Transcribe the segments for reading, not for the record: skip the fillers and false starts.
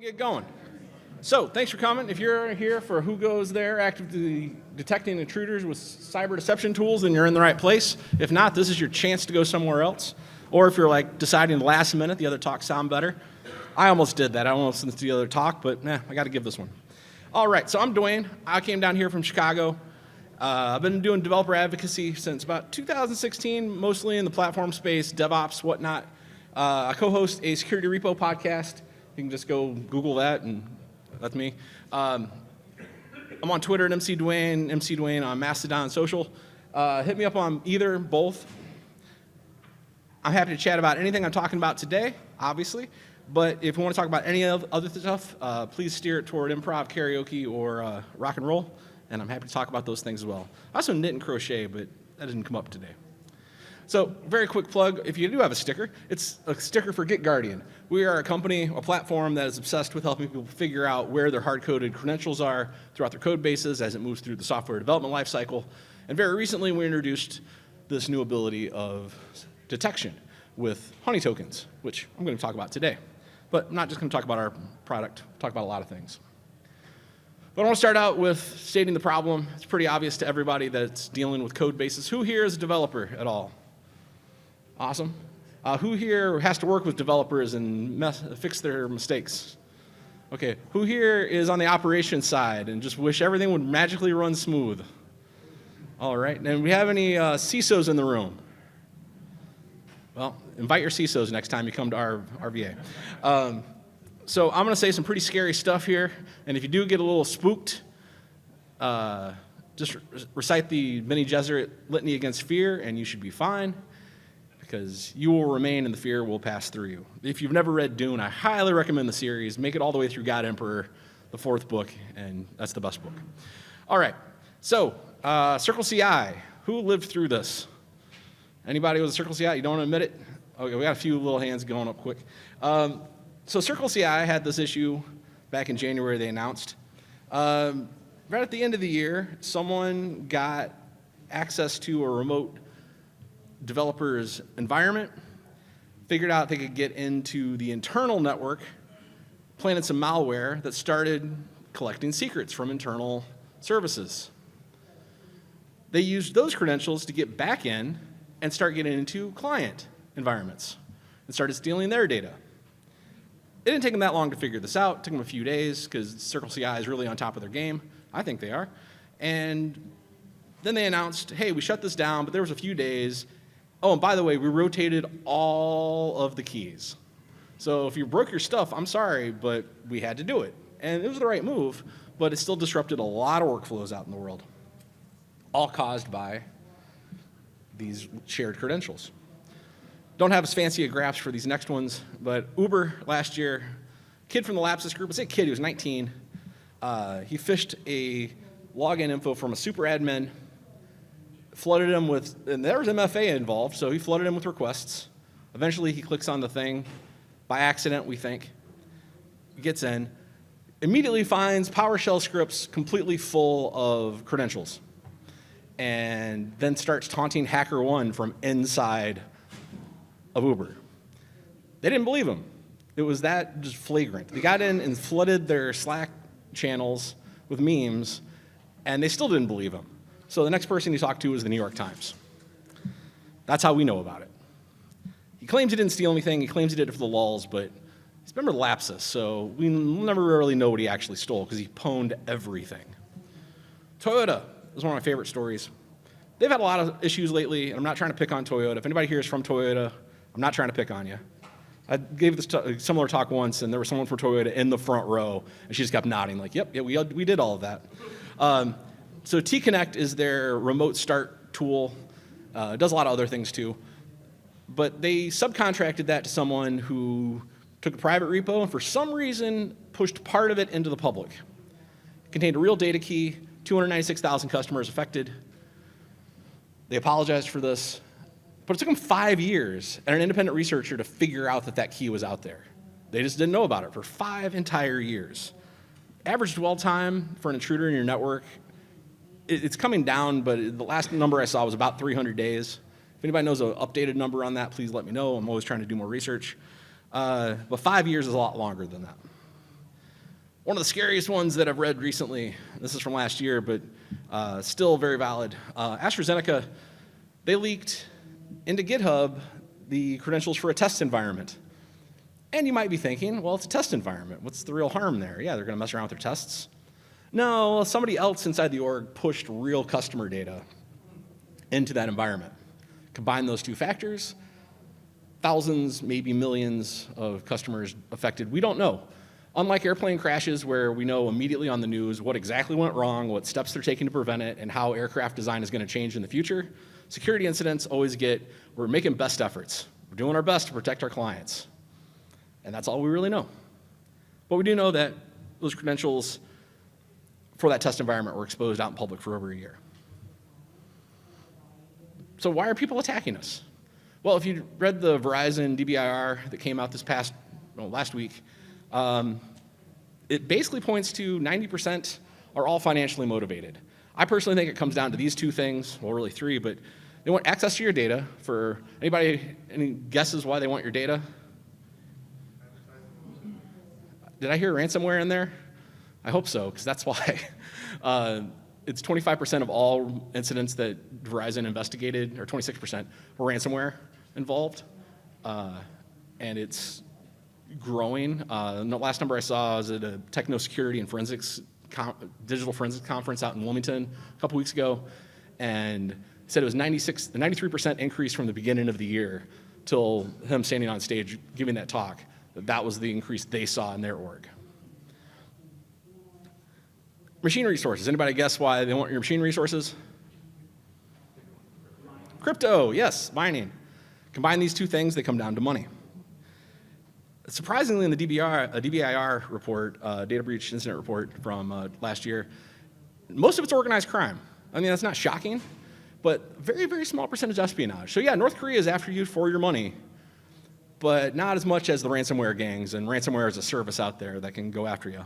Get going. So, thanks for coming. If you're here for Who Goes There, actively detecting intruders with cyber deception tools, then you're in the right place. If not, this is your chance to go somewhere else. Or if you're like deciding the last minute, the other talks sound better. I almost did that. I almost listened to the other talk, but I got to give this one. All right, so I'm Dwayne. I came down here from Chicago. I've been doing developer advocacy since about 2016, mostly in the platform space, DevOps, whatnot. I co-host a security repo podcast. You can just go Google that, and that's me. I'm on Twitter at MC Dwayne on Mastodon Social. Hit me up on either, both. I'm happy to chat about anything I'm talking about today, obviously. But if you want to talk about any other stuff, please steer it toward improv, karaoke, or rock and roll. And I'm happy to talk about those things as well. I also knit and crochet, but that didn't come up today. So, very quick plug, if you do have a sticker, it's a sticker for GitGuardian. We are a company, a platform that is obsessed with helping people figure out where their hard-coded credentials are throughout their code bases as it moves through the software development lifecycle. And very recently, we introduced this new ability of detection with honeytokens, which I'm going to talk about today. But I'm not just going to talk about our product, talk about a lot of things. But I want to start out with stating the problem. It's pretty obvious to everybody that it's dealing with code bases. Who here is a developer at all? Awesome. Who here has to work with developers and fix their mistakes? Okay. Who here is on the operations side and just wish everything would magically run smooth? All right. And we have any CISOs in the room? Well, invite your CISOs next time you come to our RVA. So I'm going to say some pretty scary stuff here. And if you do get a little spooked, just recite the Bene Gesserit litany against fear, and you should be fine. Because you will remain and the fear will pass through you. If you've never read Dune, I highly recommend the series. Make it all the way through God Emperor, the 4th book, and that's the best book. All right, so Circle CI. Who lived through this? Anybody with a Circle CI? You don't want to admit it? Okay, we got a few little hands going up quick. So Circle CI had this issue back in January, they announced. Right at the end of the year, someone got access to a remote developer's environment, figured out they could get into the internal network, planted some malware that started collecting secrets from internal services. They used those credentials to get back in and start getting into client environments and started stealing their data. It didn't take them that long to figure this out. It took them a few days because Circle CI is really on top of their game. I think they are. And then they announced, hey, we shut this down, but there was a few days. Oh, and by the way, we rotated all of the keys. So if you broke your stuff, I'm sorry, but we had to do it. And it was the right move, but it still disrupted a lot of workflows out in the world, all caused by these shared credentials. Don't have as fancy a graphs for these next ones, but Uber last year, kid from the Lapsus group, I say kid, he was 19. He phished a login info from a super admin, flooded him with, and there was MFA involved, so he flooded him with requests. Eventually, he clicks on the thing, by accident, we think. He gets in, immediately finds PowerShell scripts completely full of credentials, and then starts taunting HackerOne from inside of Uber. They didn't believe him. It was that just flagrant. They got in and flooded their Slack channels with memes, and they still didn't believe him. So the next person he talked to was the New York Times. That's how we know about it. He claims he didn't steal anything. He claims he did it for the lulz, but he's a member of Lapsus, so we never really know what he actually stole because he pwned everything. Toyota is one of my favorite stories. They've had a lot of issues lately, and I'm not trying to pick on Toyota. If anybody here is from Toyota, I'm not trying to pick on you. I gave this similar talk once, and there was someone from Toyota in the front row, and she just kept nodding like, yep, we did all of that. So T-Connect is their remote start tool. It does a lot of other things too. But they subcontracted that to someone who took a private repo and for some reason pushed part of it into the public. It contained a real data key, 296,000 customers affected. They apologized for this, but it took them 5 years and an independent researcher to figure out that that key was out there. They just didn't know about it for 5 entire years. Average dwell time for an intruder in your network, it's coming down, but the last number I saw was about 300 days. If anybody knows an updated number on that, please let me know. I'm always trying to do more research. But 5 years is a lot longer than that. One of the scariest ones that I've read recently, this is from last year, but still very valid. AstraZeneca, they leaked into GitHub the credentials for a test environment. And you might be thinking, well, it's a test environment. What's the real harm there? Yeah, they're going to mess around with their tests. No, somebody else inside the org pushed real customer data into that environment. Combine those two factors, thousands, maybe millions of customers affected. We don't know. Unlike airplane crashes where we know immediately on the news what exactly went wrong, what steps they're taking to prevent it, and how aircraft design is going to change in the future, security incidents always we're making best efforts. We're doing our best to protect our clients. And that's all we really know. But we do know that those credentials for that test environment were exposed out in public for over a year. So why are people attacking us? Well, if you read the Verizon DBIR that came out last week, it basically points to 90% are all financially motivated. I personally think it comes down to these two things, well, really three, but they want access to your data. For anybody, any guesses why they want your data? Did I hear ransomware in there? I hope so, because that's why. It's 25% of all incidents that Verizon investigated, or 26%, were ransomware involved, and it's growing. The last number I saw was at a techno security and forensics digital forensics conference out in Wilmington a couple weeks ago, and said it was 93% increase from the beginning of the year till him standing on stage giving that talk. That was the increase they saw in their org. Machine resources. Anybody guess why they want your machine resources? Crypto, yes, mining. Combine these two things, they come down to money. Surprisingly, in the DBIR report, data breach incident report from last year, most of it's organized crime. I mean, that's not shocking, but very, very small percentage espionage. So yeah, North Korea is after you for your money, but not as much as the ransomware gangs, and ransomware is a service out there that can go after you.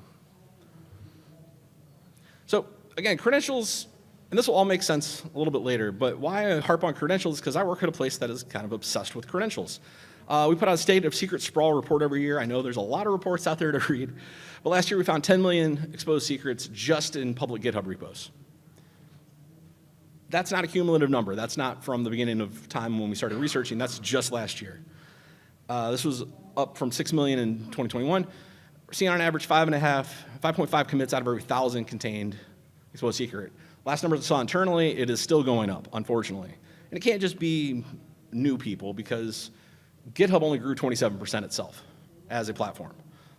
So again, credentials, and this will all make sense a little bit later, but why I harp on credentials is because I work at a place that is kind of obsessed with credentials. We put out a State of Secret Sprawl report every year. I know there's a lot of reports out there to read, but last year we found 10 million exposed secrets just in public GitHub repos. That's not a cumulative number. That's not from the beginning of time when we started researching. That's just last year. This was up from 6 million in 2021. We're seeing on average 5.5 commits out of every 1,000 contained exposed secret. Last numbers I saw internally, it is still going up, unfortunately. And it can't just be new people, because GitHub only grew 27% itself as a platform.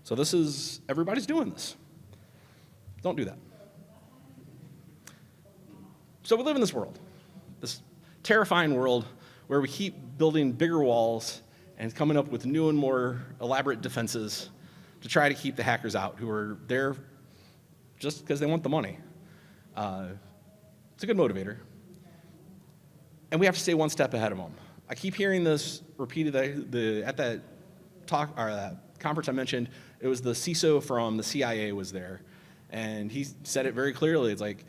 So this is, everybody's doing this. Don't do that. So we live in this world, this terrifying world where we keep building bigger walls and coming up with new and more elaborate defenses to try to keep the hackers out who are there just because they want the money. It's a good motivator. And we have to stay one step ahead of them. I keep hearing this repeated at that talk or that conference I mentioned. It was the CISO from the CIA was there, and he said it very clearly. It's like,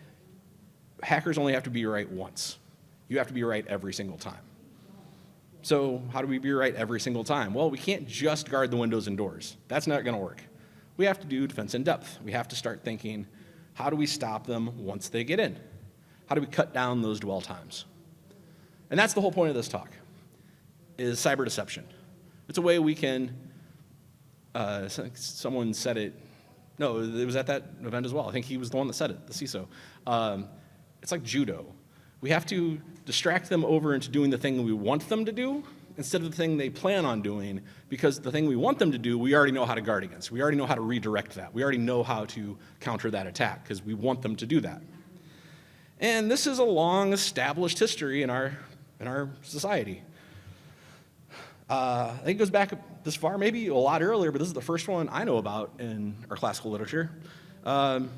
hackers only have to be right once. You have to be right every single time. So how do we be right every single time? Well, we can't just guard the windows and doors. That's not going to work. We have to do defense in depth. We have to start thinking, how do we stop them once they get in? How do we cut down those dwell times? And that's the whole point of this talk, is cyber deception. It's a way we can, someone said it, no, it was at that event as well. I think he was the one that said it, the CISO. It's like judo. We have to distract them over into doing the thing we want them to do instead of the thing they plan on doing, because the thing we want them to do, we already know how to guard against. We already know how to redirect that. We already know how to counter that attack because we want them to do that. And this is a long established history in our society. I think it goes back this far, maybe a lot earlier, but this is the first one I know about in our classical literature. Thought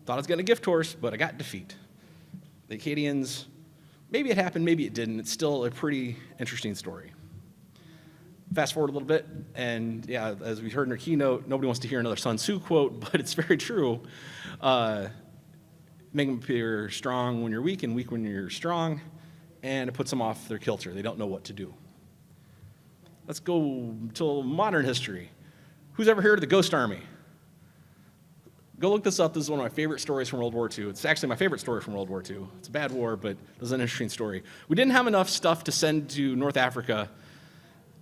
I was getting a gift horse, but I got defeat. The Akkadians, maybe it happened, maybe it didn't. It's still a pretty interesting story. Fast forward a little bit, and yeah, as we heard in our keynote, nobody wants to hear another Sun Tzu quote, but it's very true. Make them appear strong when you're weak and weak when you're strong, and it puts them off their kilter. They don't know what to do. Let's go to modern history. Who's ever heard of the Ghost Army? Go look this up. This is one of my favorite stories from World War II. It's actually my favorite story from World War II. It's a bad war, but it was an interesting story. We didn't have enough stuff to send to North Africa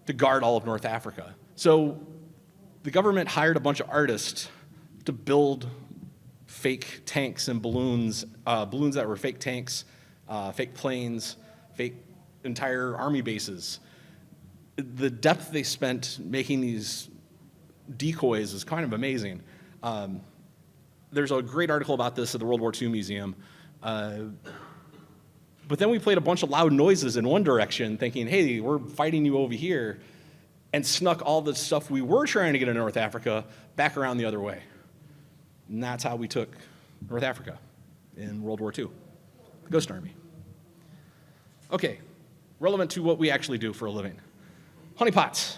to guard all of North Africa. So the government hired a bunch of artists to build fake tanks and balloons, balloons that were fake tanks, fake planes, fake entire army bases. The depth they spent making these decoys is kind of amazing. There's a great article about this at the World War II Museum. But then we played a bunch of loud noises in one direction, thinking, hey, we're fighting you over here, and snuck all the stuff we were trying to get in North Africa back around the other way. And that's how we took North Africa in World War II, the Ghost Army. Okay, relevant to what we actually do for a living. Honeypots.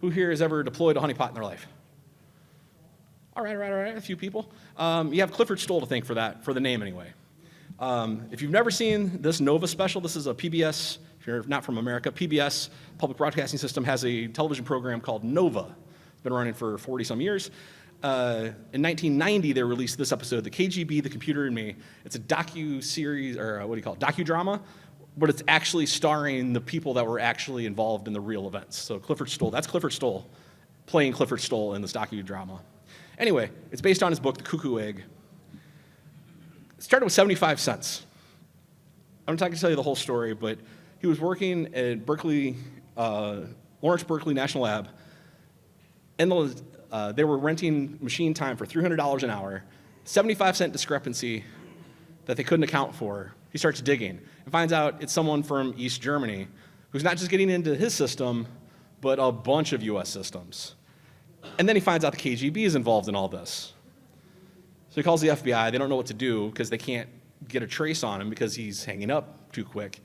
Who here has ever deployed a honeypot in their life? All right, a few people. You have Clifford Stoll to thank for that, for the name anyway. If you've never seen this NOVA special, this is a PBS, if you're not from America, PBS, Public Broadcasting System, has a television program called NOVA. It's been running for 40-some years. In 1990, they released this episode, The KGB, The Computer, and Me. It's a docu-series, or what do you call it, docudrama, but it's actually starring the people that were actually involved in the real events. So Clifford Stoll, that's Clifford Stoll, playing Clifford Stoll in this docudrama. Anyway, it's based on his book, The Cuckoo Egg. It started with 75 cents. I'm not going to tell you the whole story, but he was working at Berkeley, Lawrence Berkeley National Lab, and they were renting machine time for $300 an hour, 75-cent discrepancy that they couldn't account for. He starts digging and finds out it's someone from East Germany who's not just getting into his system, but a bunch of US systems. And then he finds out the KGB is involved in all this. So he calls the FBI. They don't know what to do because they can't get a trace on him because he's hanging up too quick.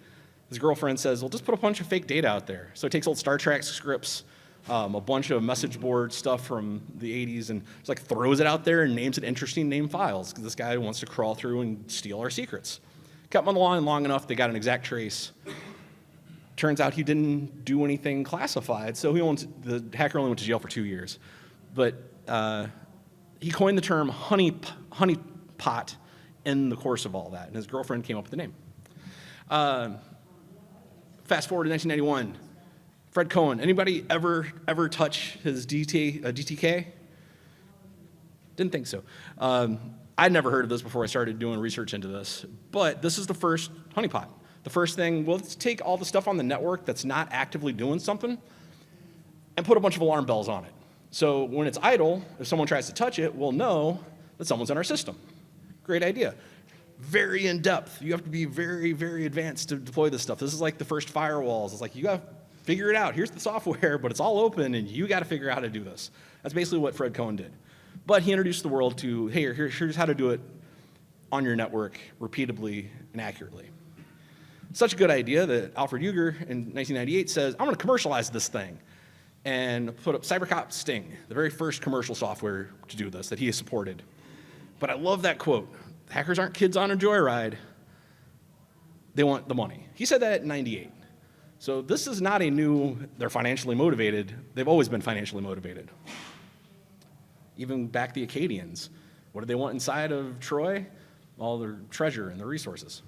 His girlfriend says, well, just put a bunch of fake data out there. So he takes old Star Trek scripts, a bunch of message board stuff from the 80s, and just like throws it out there and names it interesting name files because this guy wants to crawl through and steal our secrets. Kept him on the line long enough, they got an exact trace. Turns out he didn't do anything classified, so the hacker only went to jail for 2 years. But he coined the term honeypot in the course of all that, and his girlfriend came up with the name. Fast forward to 1991, Fred Cohen. Anybody ever touch his DTK? Didn't think so. I'd never heard of this before I started doing research into this, but this is the first honeypot. The first thing, well, let's take all the stuff on the network that's not actively doing something and put a bunch of alarm bells on it. So when it's idle, if someone tries to touch it, we'll know that someone's in our system. Great idea. Very in-depth. You have to be very, very advanced to deploy this stuff. This is like the first firewalls. It's like, you got to figure it out. Here's the software, but it's all open, and you got to figure out how to do this. That's basically what Fred Cohen did. But he introduced the world to, hey, here's how to do it on your network repeatably and accurately. Such a good idea that Alfred Uger in 1998 says, I'm going to commercialize this thing, and put up CyberCop Sting, the very first commercial software to do this that he has supported. But I love that quote. Hackers aren't kids on a joyride. They want the money. He said that in 98. So this is not a new, they're financially motivated. They've always been financially motivated. Even back the Acadians. What did they want inside of Troy? All their treasure and their resources.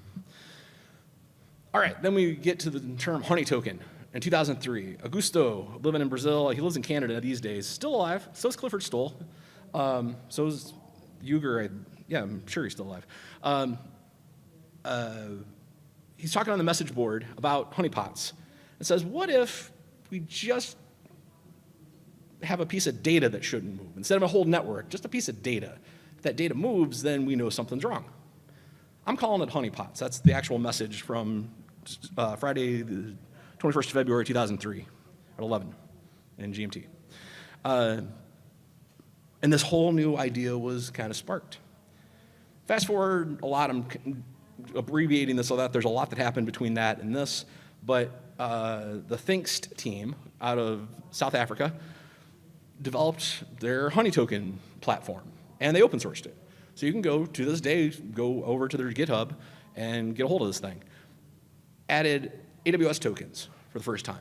All right, then we get to the term honey token. In 2003, Augusto, living in Brazil, he lives in Canada these days, still alive. So is Clifford Stoll. So is Uger. Yeah, I'm sure he's still alive. He's talking on the message board about honeypots. It says, what if we just have a piece of data that shouldn't move? Instead of a whole network, just a piece of data. If that data moves, then we know something's wrong. I'm calling it honeypots. That's the actual message from Friday, the 21st of February, 2003, at 11 in GMT. And this whole new idea was kind of sparked. Fast forward a lot, I'm abbreviating this so that there's a lot that happened between that and this, but the Thinkst team out of South Africa developed their honey token platform, and they open sourced it. So you can go, to this day, go over to their GitHub and get a hold of this thing. Added AWS tokens for the first time.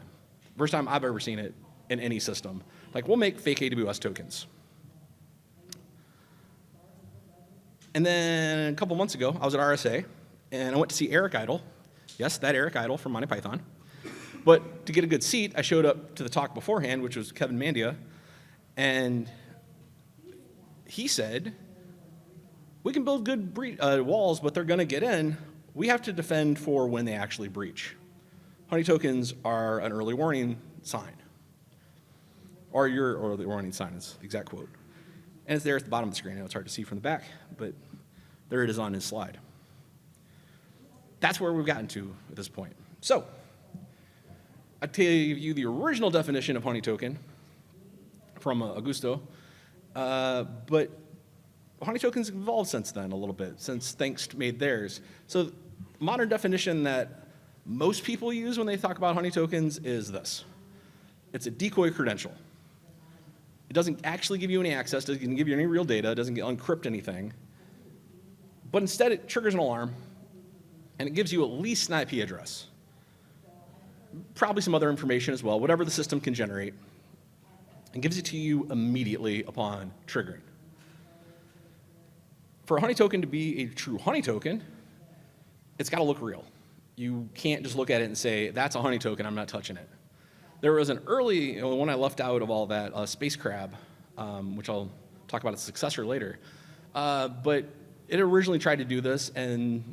First time I've ever seen it in any system. Like, we'll make fake AWS tokens. And then a couple months ago, I was at RSA, and I went to see Eric Idle. Yes, that Eric Idle from Monty Python. But to get a good seat, I showed up to the talk beforehand, which was Kevin Mandia, and he said, we can build good walls, but they're going to get in. We have to defend for when they actually breach. Honey tokens are an early warning sign. Or your early warning sign is the exact quote. And it's there at the bottom of the screen. I know it's hard to see from the back, but there it is on his slide. That's where we've gotten to at this point. So, I tell you the original definition of honey token from Augusto, but honey tokens have evolved since then a little bit, since Thanks made theirs. So, modern definition that most people use when they talk about honey tokens is this. It's a decoy credential. It doesn't actually give you any access, doesn't give you any real data, doesn't encrypt anything, but instead it triggers an alarm, and it gives you at least an IP address. Probably some other information as well, whatever the system can generate, and gives it to you immediately upon triggering. For a honey token to be a true honey token, it's got to look real. You can't just look at it and say, that's a honey token, I'm not touching it. There was an early, one I left out of all that, Space Crab, which I'll talk about its successor later. But it originally tried to do this, and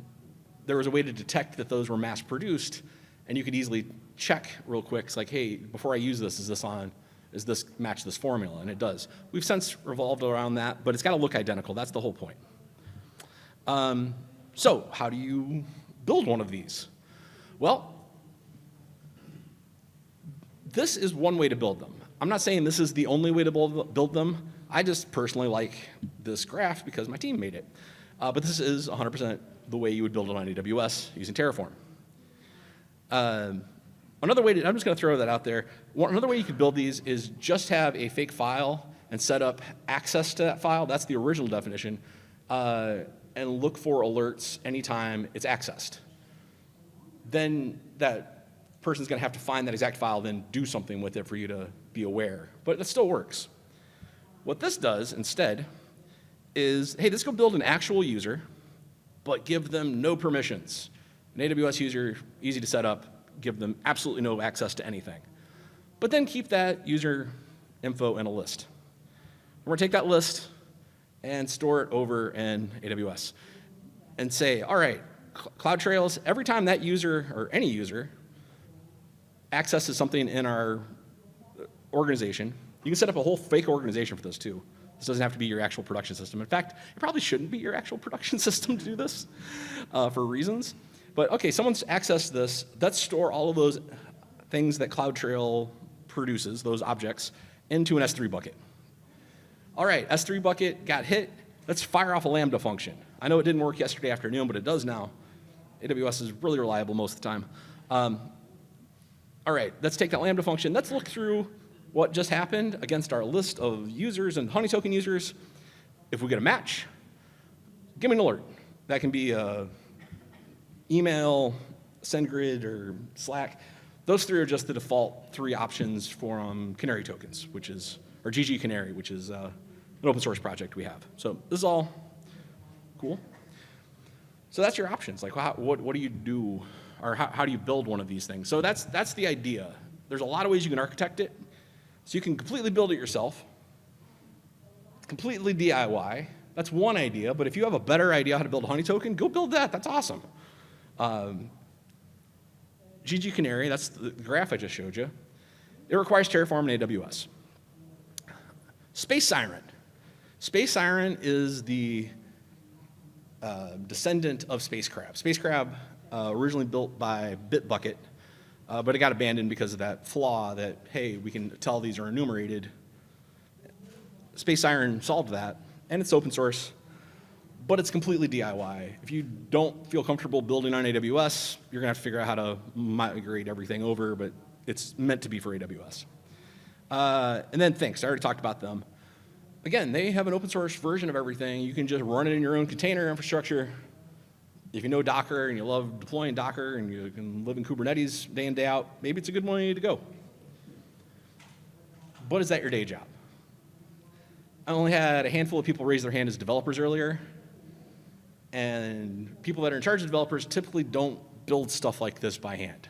there was a way to detect that those were mass produced, and you could easily check real quick. It's like, hey, before I use this, is this match this formula? And it does. We've since revolved around that, but it's got to look identical. That's the whole point. So how do you build one of these? Well, this is one way to build them. I'm not saying this is the only way to build them. I just personally like this graph because my team made it. But this is 100% the way you would build it on AWS using Terraform. Another way I'm just going to throw that out there. Another way you could build these is just have a fake file and set up access to that file. That's the original definition. And look for alerts anytime it's accessed. Then that person's going to have to find that exact file, then do something with it for you to be aware. But it still works. What this does instead is, hey, let's go build an actual user, but give them no permissions. An AWS user, easy to set up, give them absolutely no access to anything. But then keep that user info in a list. We're going to take that list and store it over in AWS and say, all right, CloudTrails, every time that user or any user accesses something in our organization, you can set up a whole fake organization for this too. This doesn't have to be your actual production system. In fact, it probably shouldn't be your actual production system to do this for reasons. But okay, someone's accessed this. Let's store all of those things that CloudTrail produces, those objects, into an S3 bucket. All right, S3 bucket got hit. Let's fire off a Lambda function. I know it didn't work yesterday afternoon, but it does now. AWS is really reliable most of the time. All right, let's take that Lambda function. Let's look through what just happened against our list of users and honey token users. If we get a match, give me an alert. That can be email, SendGrid, or Slack. Those three are just the default three options for canary tokens, or GG Canary, which is an open source project we have. So this is all cool. So that's your options. Like, what do you do, or how do you build one of these things? So that's the idea. There's a lot of ways you can architect it. So you can completely build it yourself, completely DIY. That's one idea, but if you have a better idea how to build a honey token, go build that. That's awesome. GG Canary, that's the graph I just showed you. It requires Terraform and AWS. Space Siren. Space Siren is the descendant of Space Crab. Space Crab, originally built by Bitbucket, but it got abandoned because of that flaw that, hey, we can tell these are enumerated. Space Siren solved that, and it's open source, but it's completely DIY. If you don't feel comfortable building on AWS, you're going to have to figure out how to migrate everything over, but it's meant to be for AWS. And then Thanks, I already talked about them. Again, they have an open source version of everything. You can just run it in your own container infrastructure. If you know Docker and you love deploying Docker and you can live in Kubernetes day in, day out, maybe it's a good way to go. But is that your day job? I only had a handful of people raise their hand as developers earlier. And people that are in charge of developers typically don't build stuff like this by hand.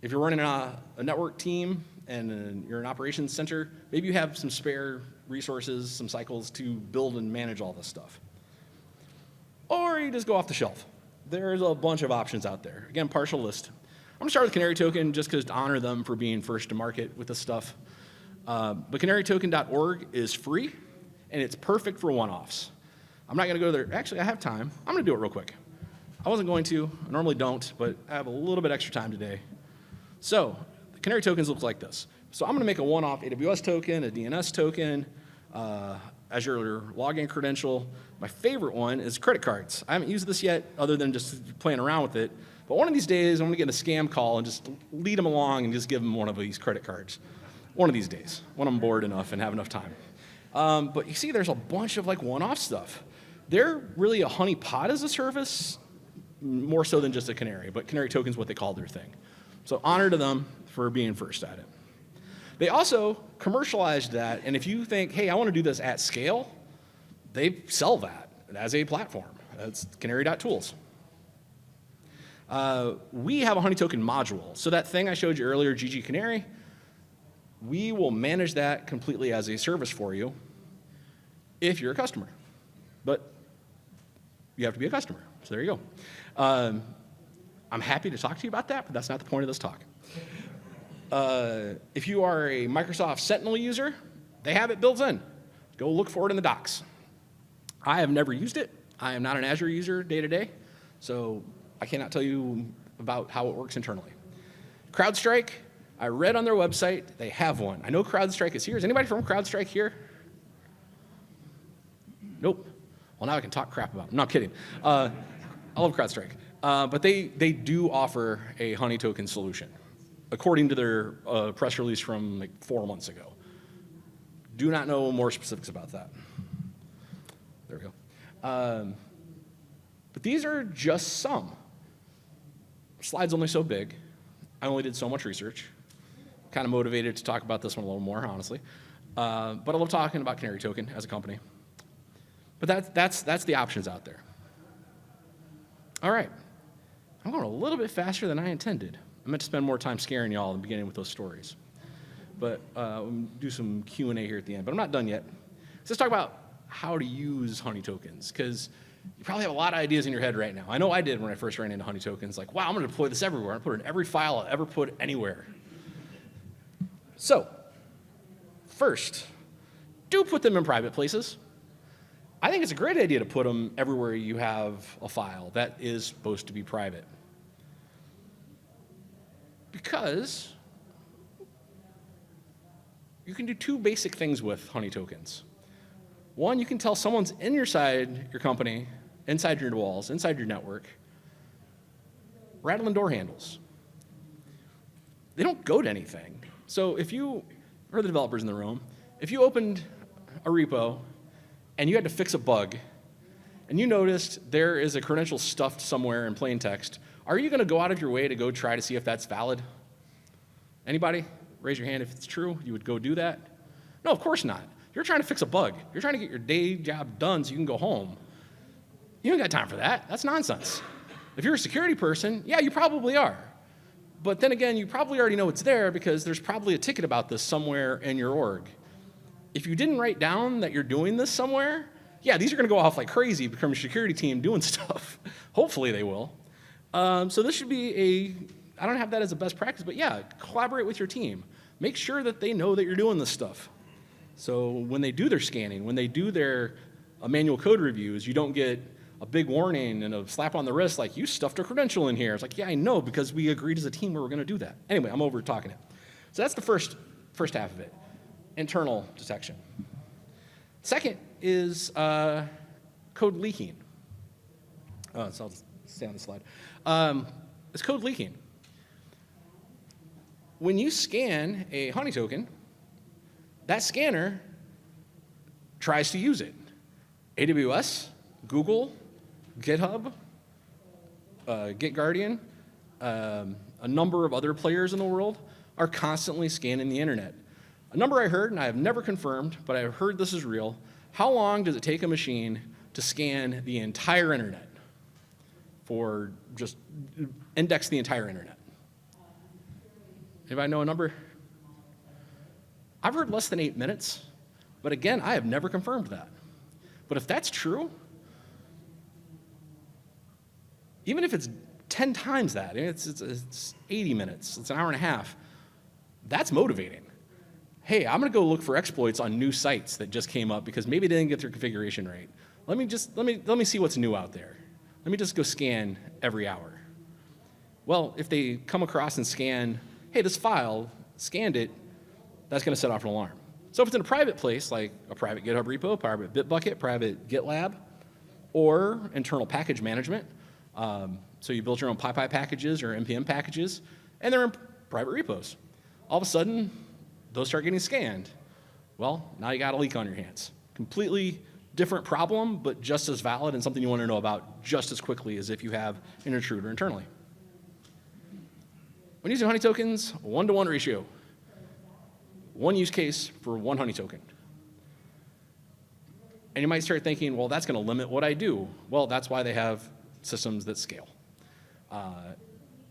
If you're running a network team and you're an operations center, maybe you have some spare resources, some cycles to build and manage all this stuff. Or you just go off the shelf. There's a bunch of options out there. Again, partial list. I'm gonna start with Canary Token just because to honor them for being first to market with this stuff. But canarytoken.org is free, and it's perfect for one-offs. I'm not gonna go there. Actually, I have time. I'm gonna do it real quick. I wasn't going to, I normally don't, but I have a little bit extra time today. So, the Canary tokens look like this. So I'm gonna make a one-off AWS token, a DNS token, Azure login credential. My favorite one is credit cards. I haven't used this yet other than just playing around with it. But one of these days, I'm gonna get a scam call and just lead them along and just give them one of these credit cards. One of these days, when I'm bored enough and have enough time. But you see there's a bunch of like one-off stuff. They're really a honeypot as a service, more so than just a canary, but canary token's what they call their thing. So honor to them for being first at it. They also commercialized that, and if you think, hey, I want to do this at scale, they sell that as a platform. That's canary.tools. We have a honey token module. So that thing I showed you earlier, GG Canary, we will manage that completely as a service for you if you're a customer. But you have to be a customer, so there you go. I'm happy to talk to you about that, but that's not the point of this talk. If you are a Microsoft Sentinel user, they have it built in. Go look for it in the docs. I have never used it. I am not an Azure user day to day, so I cannot tell you about how it works internally. CrowdStrike, I read on their website, they have one. I know CrowdStrike is here. Is anybody from CrowdStrike here? Nope. Well, now I can talk crap about them. No, kidding. I love CrowdStrike. But they do offer a honey token solution, according to their press release from like 4 months ago. Do not know more specifics about that. There we go. But these are just some. Slide's only so big. I only did so much research. Kind of motivated to talk about this one a little more, honestly. But I love talking about Canary Token as a company. But that's the options out there. All right. I'm going a little bit faster than I intended. I meant to spend more time scaring y'all in the beginning with those stories. But we'll do some Q&A here at the end. But I'm not done yet. So let's talk about how to use honey tokens, because you probably have a lot of ideas in your head right now. I know I did when I first ran into honey tokens. Like, wow, I'm going to deploy this everywhere. I'm going to put it in every file I'll ever put anywhere. So, first, do put them in private places. I think it's a great idea to put them everywhere you have a file that is supposed to be private. Because you can do two basic things with honey tokens. One, you can tell someone's inside your company, inside your walls, inside your network, rattling door handles. They don't go to anything. So if you, for the developers in the room, if you opened a repo and you had to fix a bug, and you noticed there is a credential stuffed somewhere in plain text, are you going to go out of your way to go try to see if that's valid? Anybody? Raise your hand if it's true. You would go do that? No, of course not. You're trying to fix a bug. You're trying to get your day job done so you can go home. You ain't got time for that. That's nonsense. If you're a security person, yeah, you probably are. But then again, you probably already know it's there because there's probably a ticket about this somewhere in your org. If you didn't write down that you're doing this somewhere, yeah, these are going to go off like crazy, become your security team doing stuff. Hopefully they will. So this should be I don't have that as a best practice, but yeah, collaborate with your team. Make sure that they know that you're doing this stuff. So when they do their scanning, when they do their manual code reviews, you don't get a big warning and a slap on the wrist like, you stuffed a credential in here. It's like, yeah, I know, because we agreed as a team we were going to do that. Anyway, I'm over talking it. So that's the first half of it, internal detection. Second is code leaking. So I'll just stay on the slide. It's code leaking. When you scan a honey token, that scanner tries to use it. AWS, Google, GitHub, GitGuardian, a number of other players in the world are constantly scanning the internet. A number I heard, and I have never confirmed, but I've heard this is real. How long does it take a machine to to scan the entire internet, for just index the entire internet. Anybody know a number? I've heard less than 8 minutes, but again, I have never confirmed that. But if that's true, even if it's 10 times that, it's 80 minutes, it's an hour and a half, that's motivating. Hey, I'm gonna go look for exploits on new sites that just came up because maybe they didn't get their configuration right. Let me see what's new out there. Let me just go scan every hour. Well, if they come across and scan, hey, this file, scanned it, that's gonna set off an alarm. So if it's in a private place, like a private GitHub repo, private Bitbucket, private GitLab, or internal package management, so you build your own PyPy packages or NPM packages, and they're in private repos. All of a sudden, those start getting scanned. Well, now you got a leak on your hands. Completely different problem, but just as valid and something you want to know about just as quickly as if you have an intruder internally. When using honey tokens, 1-to-1 ratio. One use case for one honey token. And you might start thinking, well, that's going to limit what I do. Well, that's why they have systems that scale.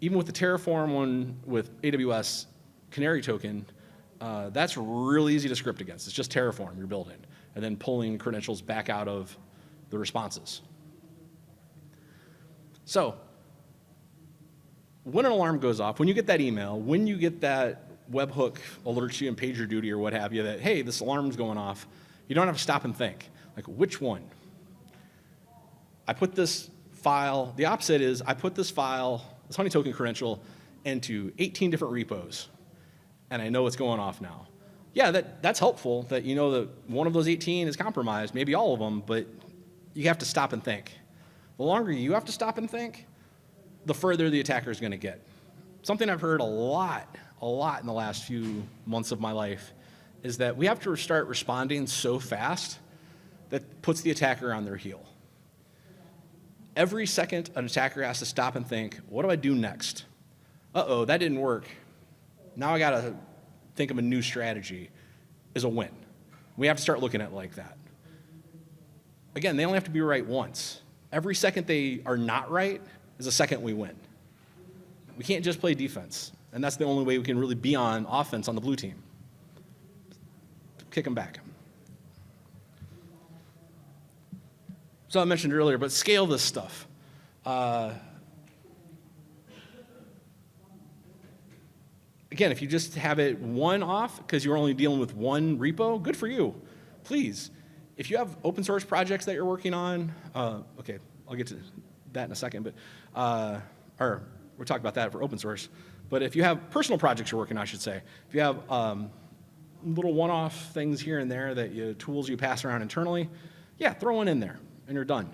Even with the Terraform one with AWS Canary token, that's really easy to script against. It's just Terraform you're building, and then pulling credentials back out of the responses. So when an alarm goes off, when you get that email, when you get that webhook alerts you in PagerDuty or what have you that, hey, this alarm's going off, you don't have to stop and think, like, which one? I put this file, the opposite is I put this file, this honey token credential, into 18 different repos, and I know what's going off now. Yeah, that's helpful that you know that one of those 18 is compromised, maybe all of them, but you have to stop and think. The longer you have to stop and think, the further the attacker is going to get. Something I've heard a lot in the last few months of my life is that we have to start responding so fast that puts the attacker on their heel. Every second, an attacker has to stop and think, what do I do next? Uh-oh, that didn't work. Now I got to think of a new strategy, is a win. We have to start looking at it like that. Again, they only have to be right once. Every second they are not right is a second we win. We can't just play defense, and that's the only way we can really be on offense on the blue team. Kick them back. So I mentioned earlier, but scale this stuff. Again, if you just have it one off because you're only dealing with one repo, good for you. Please, if you have open source projects that you're working on, okay, I'll get to that in a second, but or we'll talk about that for open source. But if you have personal projects you're working on, I should say, if you have little one-off things here and there that tools you pass around internally, yeah, throw one in there and you're done.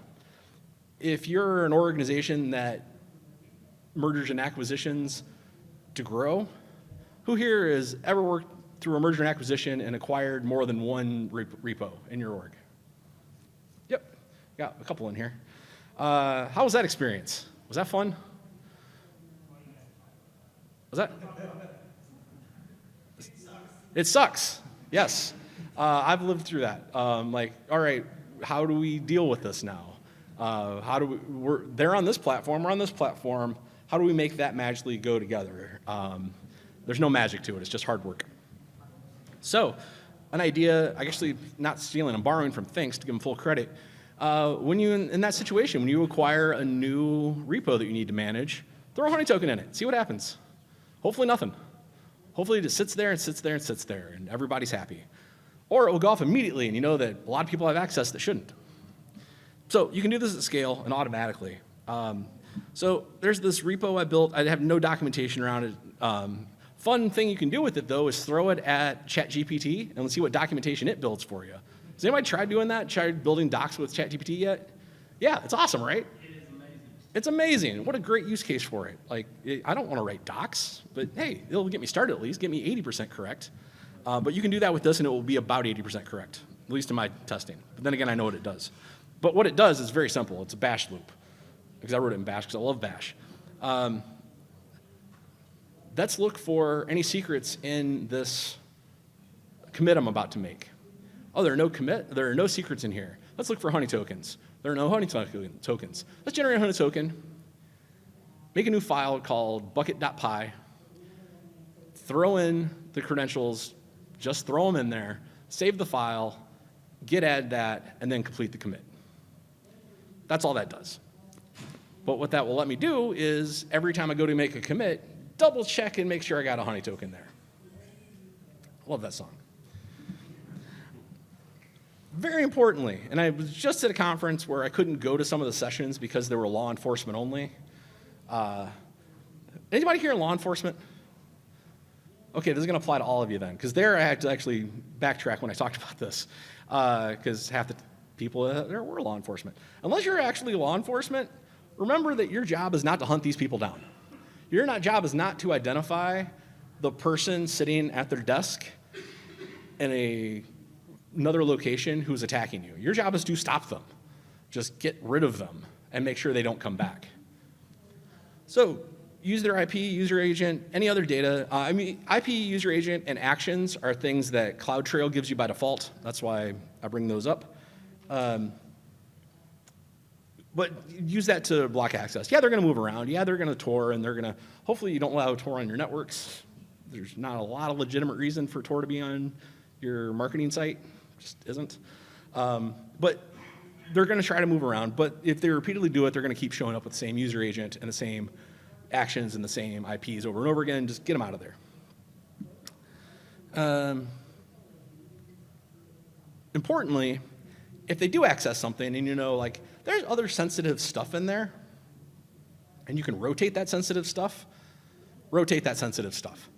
If you're an organization that mergers and acquisitions to grow, who here has ever worked through a merger and acquisition and acquired more than one repo in your org? Yep, got a couple in here. How was that experience? Was that fun? Was that? It sucks, yes. I've lived through that. Like, all right, how do we deal with this now? They're on this platform, we're on this platform. How do we make that magically go together? There's no magic to it, it's just hard work. So, an idea, actually not stealing, I'm borrowing from Thinks to give them full credit. When you, in that situation, when you acquire a new repo that you need to manage, throw a honey token in it, see what happens. Hopefully nothing. Hopefully it just sits there and sits there and sits there and everybody's happy. Or it will go off immediately and you know that a lot of people have access that shouldn't. So you can do this at scale and automatically. So there's this repo I built. I have no documentation around it. Fun thing you can do with it though is throw it at ChatGPT and let's see what documentation it builds for you. Has anybody tried doing that? Tried building docs with ChatGPT yet? Yeah, it's awesome, right? It is amazing. It's amazing. What a great use case for it. Like, I don't want to write docs, but hey, it'll get me started at least, get me 80% correct. But you can do that with this and it will be about 80% correct, at least in my testing. But then again, I know what it does. But what it does is very simple. It's a bash loop. Because I wrote it in bash because I love bash. Let's look for any secrets in this commit I'm about to make. Oh, there are no secrets in here. Let's look for honey tokens. There are no honeytokens. Let's generate a honey token, make a new file called bucket.py, throw in the credentials, just throw them in there, save the file, git add that, and then complete the commit. That's all that does. But what that will let me do is every time I go to make a commit, double check and make sure I got a honey token there. Love that song. Very importantly, and I was just at a conference where I couldn't go to some of the sessions because they were law enforcement only. Anybody here in law enforcement? Okay, this is going to apply to all of you then, because there I had to actually backtrack when I talked about this, because half the people there were law enforcement. Unless you're actually law enforcement, remember that your job is not to hunt these people down. Your job is not to identify the person sitting at their desk in another location who's attacking you. Your job is to stop them. Just get rid of them and make sure they don't come back. So use their IP, user agent, any other data. IP, user agent, and actions are things that CloudTrail gives you by default. That's why I bring those up. But use that to block access. Yeah, they're going to move around. Yeah, they're going to Tor, and they're going to, hopefully you don't allow Tor on your networks. There's not a lot of legitimate reason for Tor to be on your marketing site. Just isn't. But they're going to try to move around. But if they repeatedly do it, they're going to keep showing up with the same user agent and the same actions and the same IPs over and over again. Just get them out of there. Importantly, if they do access something and you know, like, there's other sensitive stuff in there, and you can rotate that sensitive stuff, rotate that sensitive stuff.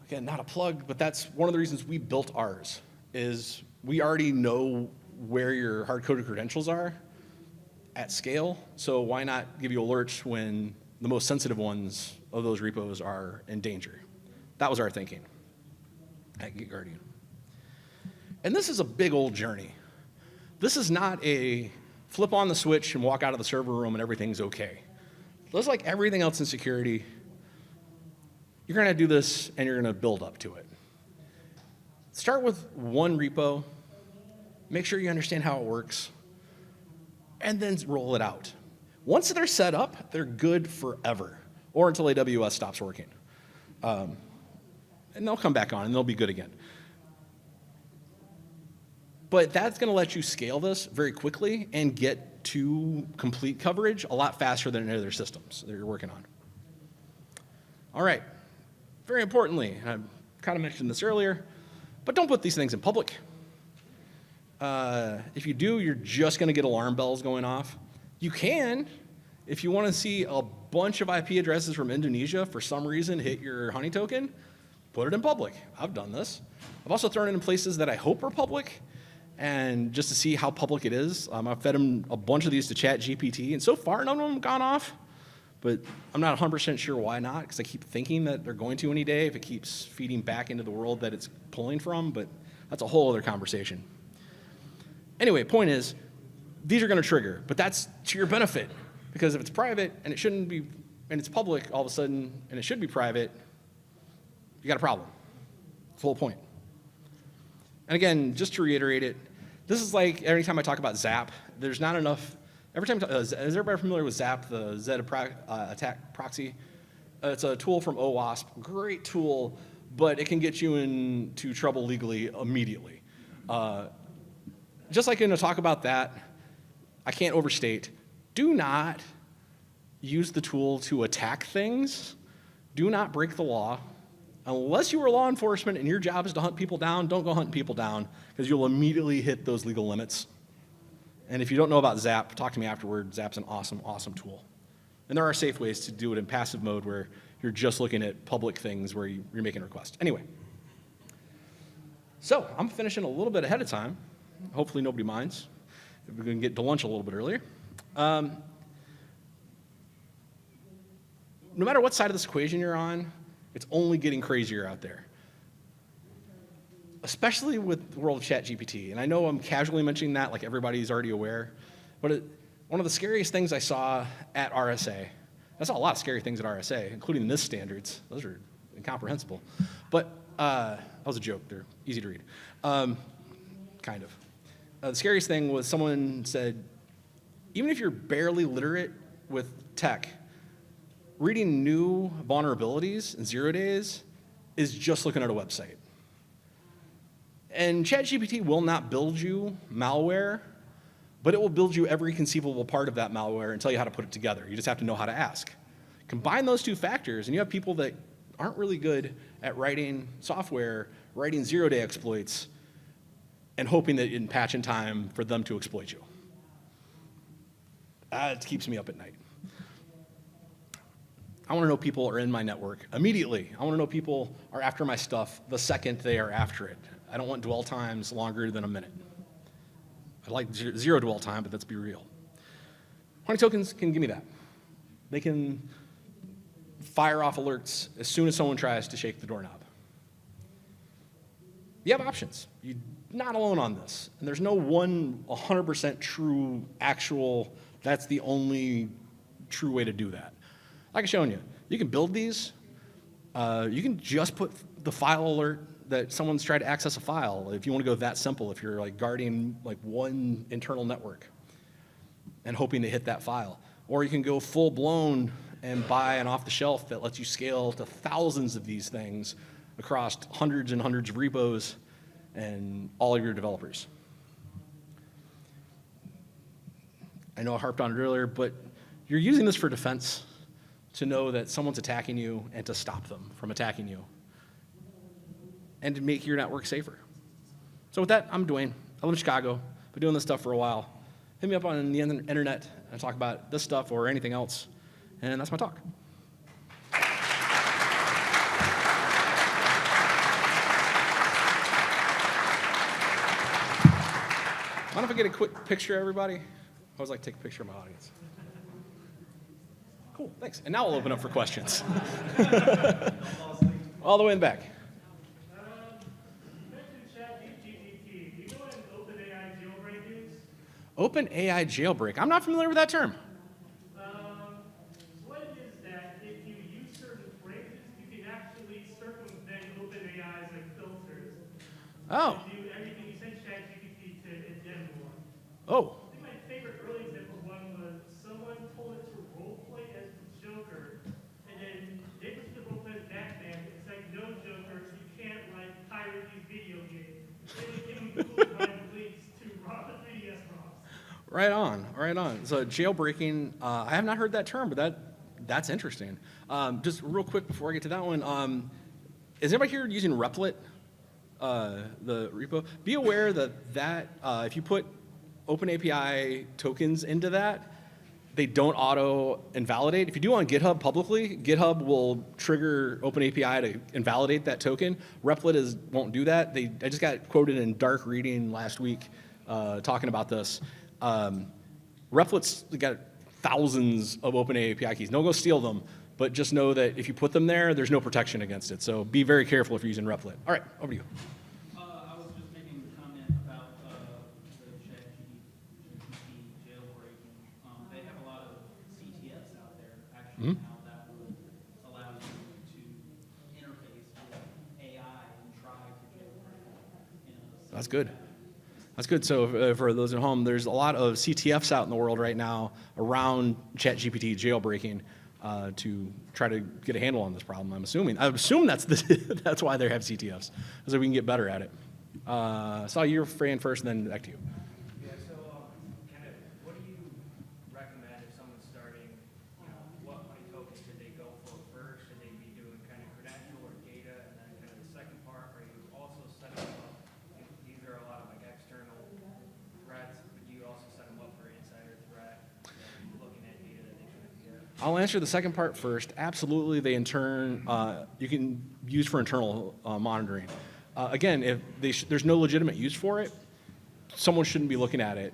Again, not a plug, but that's one of the reasons we built ours, is we already know where your hard-coded credentials are at scale, so why not give you alerts when the most sensitive ones of those repos are in danger? That was our thinking at GitGuardian. And this is a big old journey. This is not a flip on the switch and walk out of the server room and everything's okay. Just like everything else in security, you're going to do this and you're going to build up to it. Start with one repo, make sure you understand how it works, and then roll it out. Once they're set up, they're good forever, or until AWS stops working. And they'll come back on and they'll be good again. But that's going to let you scale this very quickly and get to complete coverage a lot faster than any other systems that you're working on. All right. Very importantly, and I kind of mentioned this earlier, but don't put these things in public. If you do, you're just going to get alarm bells going off. You can, if you want to see a bunch of IP addresses from Indonesia for some reason hit your honey token, put it in public. I've done this. I've also thrown it in places that I hope are public, and just to see how public it is. I've fed them a bunch of these to ChatGPT, and so far none of them have gone off, but I'm not 100% sure why not, because I keep thinking that they're going to any day if it keeps feeding back into the world that it's pulling from, but that's a whole other conversation. Anyway, point is, these are going to trigger, but that's to your benefit, because if it's private and it shouldn't be, and it's public all of a sudden, and it should be private, you got a problem. That's the whole point. And again, just to reiterate it, this is like every time I talk about ZAP, there's not enough. Every time, is everybody familiar with ZAP, the Z attack proxy? It's a tool from OWASP, great tool, but it can get you into trouble legally immediately. Just like in a talk about that, I can't overstate, do not use the tool to attack things. Do not break the law. Unless you are law enforcement and your job is to hunt people down, don't go hunting people down, because you'll immediately hit those legal limits. And if you don't know about ZAP, talk to me afterward. ZAP's an awesome, awesome tool. And there are safe ways to do it in passive mode where you're just looking at public things where you're making requests. Anyway, so I'm finishing a little bit ahead of time. Hopefully nobody minds. We're going to get to lunch a little bit earlier. No matter what side of this equation you're on, it's only getting crazier out there, especially with the world of ChatGPT. And I know I'm casually mentioning that like everybody's already aware, but one of the scariest things I saw at RSA, I saw a lot of scary things at RSA, including NIST standards. Those are incomprehensible. But that was a joke. They're easy to read, kind of. the scariest thing was someone said, even if you're barely literate with tech, reading new vulnerabilities in 0 days is just looking at a website. And ChatGPT will not build you malware, but it will build you every conceivable part of that malware and tell you how to put it together. You just have to know how to ask. Combine those two factors, and you have people that aren't really good at writing software, writing 0-day exploits, and hoping that in patch in time for them to exploit you. That keeps me up at night. I want to know people are in my network immediately. I want to know people are after my stuff the second they are after it. I don't want dwell times longer than a minute. I'd like 0 dwell time, but let's be real. Honeytokens can give me that. They can fire off alerts as soon as someone tries to shake the doorknob. You have options. You're not alone on this. And there's no 100% true, actual, that's the only true way to do that. Like I've shown you, you can build these. You can just put the file alert that someone's tried to access a file if you want to go that simple, if you're like guarding like one internal network and hoping to hit that file. Or you can go full blown and buy an off the shelf that lets you scale to thousands of these things across hundreds and hundreds of repos and all of your developers. I know I harped on it earlier, but you're using this for defense to know that someone's attacking you and to stop them from attacking you and to make your network safer. So with that, I'm Dwayne. I live in Chicago. Been doing this stuff for a while. Hit me up on the internet and talk about this stuff or anything else. And that's my talk. Mind if I get a quick picture, everybody? I always like to take a picture of my audience. Cool, thanks. And now we'll open up for questions. All the way in the back. OpenAI jailbreak. I'm not familiar with that term. What it is that if you use certain phrases, you can actually circumvent OpenAI's like filters. Oh. And do everything you send ChatGPT to a demo one. Oh. I think my favorite early example one was someone told it to roleplay as the Joker, and then they put the roleplay as Batman. It's like no Joker, so you can't like pirate these video games. Then they give them Google Drive links to raw 3DS ROMs. Right on, right on. So jailbreaking, I have not heard that term, but that's interesting. Just real quick before I get to that one, is anybody here using Replit, the repo? Be aware that if you put OpenAPI tokens into that, they don't auto-invalidate. If you do on GitHub publicly, GitHub will trigger OpenAPI to invalidate that token. Replit won't do that. I just got quoted in Dark Reading last week talking about this. Replit's got thousands of OpenAPI keys. Don't go steal them, but just know that if you put them there, there's no protection against it. So be very careful if you're using Replit. All right, over to you. I was just making a comment about the ChatGPT jailbreaking. They have a lot of CTFs out there actually now that would allow you to interface with AI and try to jailbreak. So That's good. That's good. So for those at home, there's a lot of CTFs out in the world right now around ChatGPT jailbreaking to try to get a handle on this problem. I assume that's why they have CTFs, so we can get better at it. Saw your Fran first, and then back to you. Yeah. So, kind of, what do you recommend if someone's starting? What honeytokens should they go for first? Should they be doing kind of credential or data, and then kind of the second part? Are you also setting up? These are a lot of like external threats, but do you also set them up for insider threat? Looking at data that they shouldn't be at. I'll answer the second part first. Absolutely, they in turn you can use for internal monitoring. Again, if there's no legitimate use for it, someone shouldn't be looking at it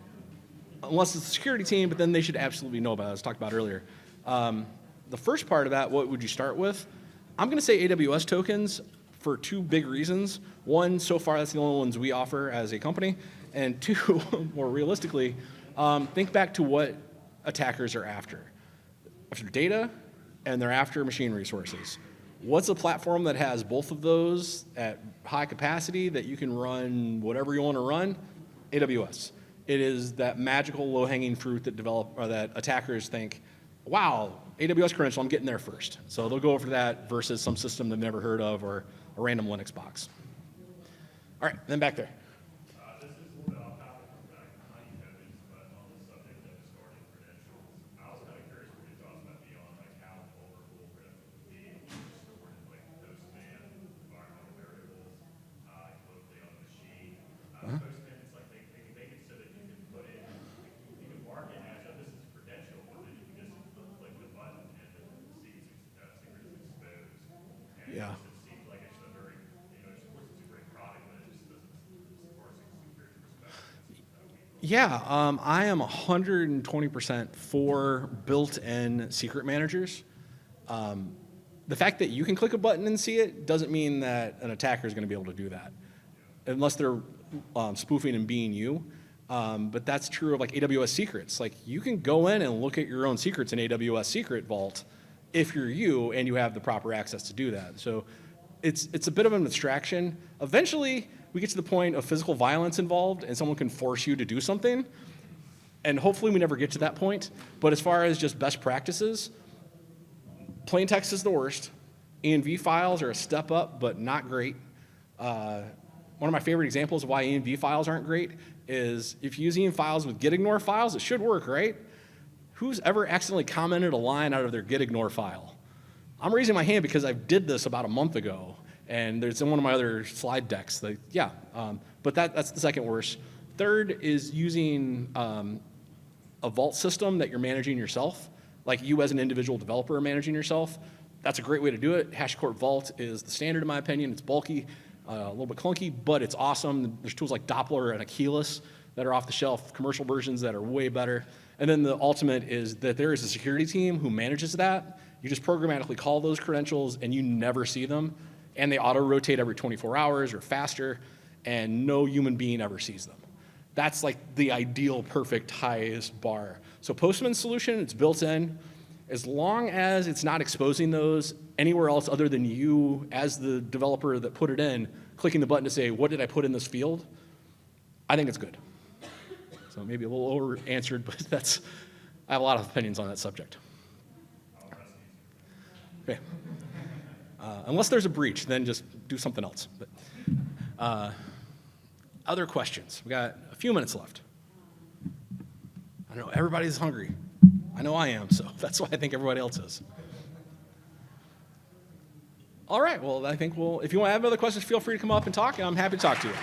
unless it's the security team. But then they should absolutely know about it, as talked about earlier. The first part of that, what would you start with? I'm going to say AWS tokens for two big reasons. One, so far that's the only ones we offer as a company, and two, more realistically, think back to what attackers are after. After data, and they're after machine resources. What's a platform that has both of those at high capacity that you can run whatever you want to run? AWS. It is that magical low-hanging fruit that that attackers think, wow, AWS credential, I'm getting there first. So they'll go over that versus some system they've never heard of or a random Linux box. All right, then back there. This is a little bit off topic from honeytokens, but on the subject of storing credentials, I was kind of curious what your thoughts might be on like how vulnerable credentials would be if you stored in like Postman, environmental variables, locally on the machine. Postman, it's like they make it so that you can put in, you can mark it as, oh, this is credential, but then you can just click the button and the secret is exposed. And Yeah. it seems like it's a very, of course it's a great product, but it just doesn't, as far as security perspective, Yeah, I am 120% for built-in secret managers. The fact that you can click a button and see it doesn't mean that an attacker is going to be able to do that, unless they're spoofing and being you. But that's true of like AWS secrets. Like you can go in and look at your own secrets in AWS Secret Vault if you're you and you have the proper access to do that. So it's a bit of an abstraction. Eventually, we get to the point of physical violence involved and someone can force you to do something. And hopefully we never get to that point. But as far as just best practices, plain text is the worst. ENV files are a step up, but not great. One of my favorite examples of why ENV files aren't great is if you use ENV files with gitignore files, it should work, right? Who's ever accidentally commented a line out of their gitignore file? I'm raising my hand because I did this about a month ago, and there's in one of my other slide decks. But that's the second worst. Third is using a vault system that you're managing yourself, like you as an individual developer are managing yourself. That's a great way to do it. HashiCorp Vault is the standard in my opinion. It's bulky, a little bit clunky, but it's awesome. There's tools like Doppler and Achilles that are off the shelf, commercial versions that are way better. And then the ultimate is that there is a security team who manages that. You just programmatically call those credentials and you never see them. And they auto-rotate every 24 hours or faster, and no human being ever sees them. That's like the ideal, perfect, highest bar. So Postman's solution, it's built in. As long as it's not exposing those anywhere else other than you as the developer that put it in, clicking the button to say, what did I put in this field? I think it's good. So maybe a little over answered, but I have a lot of opinions on that subject. Okay. Unless there's a breach, then just do something else. But, other questions? We got a few minutes left. I know everybody's hungry. I know I am, so that's why I think everybody else is. All right, well, I think if you want to have other questions, feel free to come up and talk, and I'm happy to talk to you.